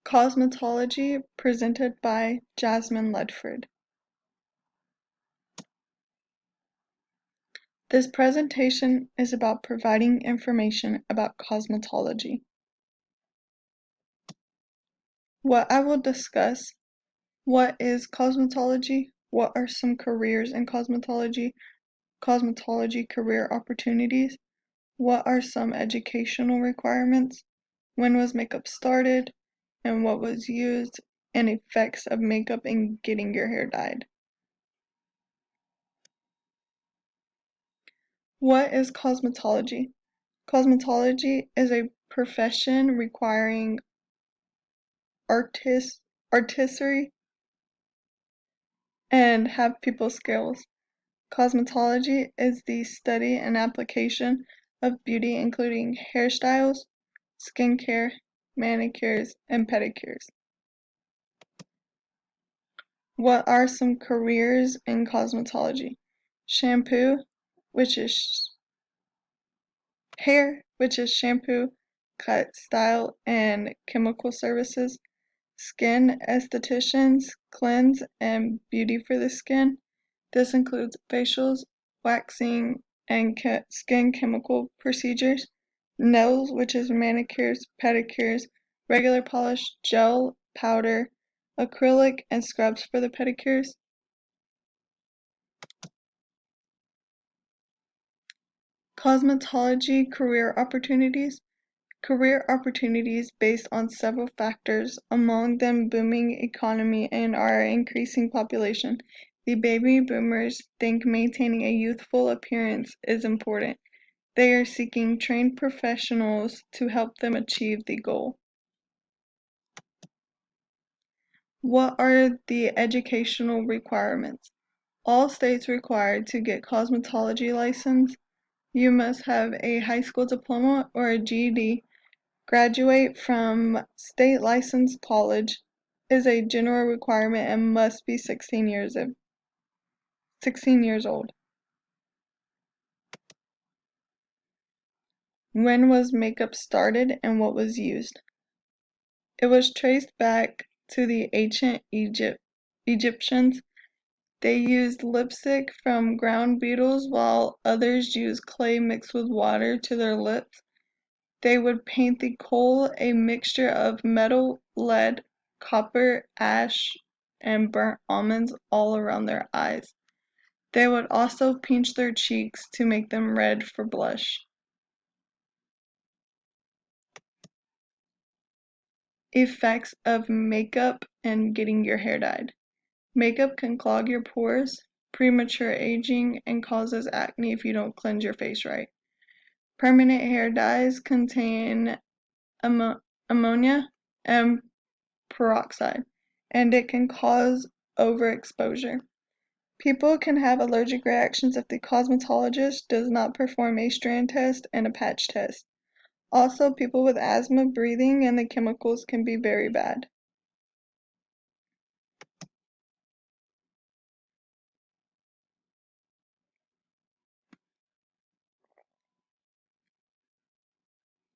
Cosmetology, presented by Jasmine Ledford. This presentation is about providing information about cosmetology. What I will discuss: what is cosmetology, what are some careers in cosmetology, cosmetology career opportunities, what are some educational requirements, when was makeup started, and what was used, and effects of makeup in getting your hair dyed. What is cosmetology? Cosmetology is a profession requiring artistry and have people skills. Cosmetology is the study and application of beauty, including hairstyles, skincare, manicures, and pedicures. What are some careers in cosmetology? Shampoo, which is hair, which is shampoo, cut, style, and chemical services. Skin estheticians, cleanse and beauty for the skin. This includes facials, waxing, and skin chemical procedures. Nails, which is manicures, pedicures, regular polish, gel, powder, acrylic, and scrubs for the pedicures. Cosmetology career opportunities. Career opportunities based on several factors, among them booming economy and our increasing population. The baby boomers think maintaining a youthful appearance is important. They are seeking trained professionals to help them achieve the goal. What are the educational requirements? All states require to get cosmetology license. You must have a high school diploma or a GED. Graduate from state licensed college is a general requirement and must be 16 years old. When was makeup started and what was used? It was traced back to the ancient Egyptians. They used lipstick from ground beetles while others used clay mixed with water to their lips. They would paint the kohl, a mixture of metal, lead, copper, ash, and burnt almonds, all around their eyes. They would also pinch their cheeks to make them red for blush. Effects of makeup and getting your hair dyed. Makeup can clog your pores, premature aging, and causes acne if you don't cleanse your face right. Permanent hair dyes contain ammonia and peroxide, and it can cause overexposure. People can have allergic reactions if the cosmetologist does not perform a strand test and a patch test. Also, people with asthma, breathing, and the chemicals can be very bad.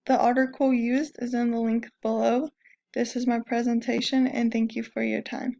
The article used is in the link below. This is my presentation, and thank you for your time.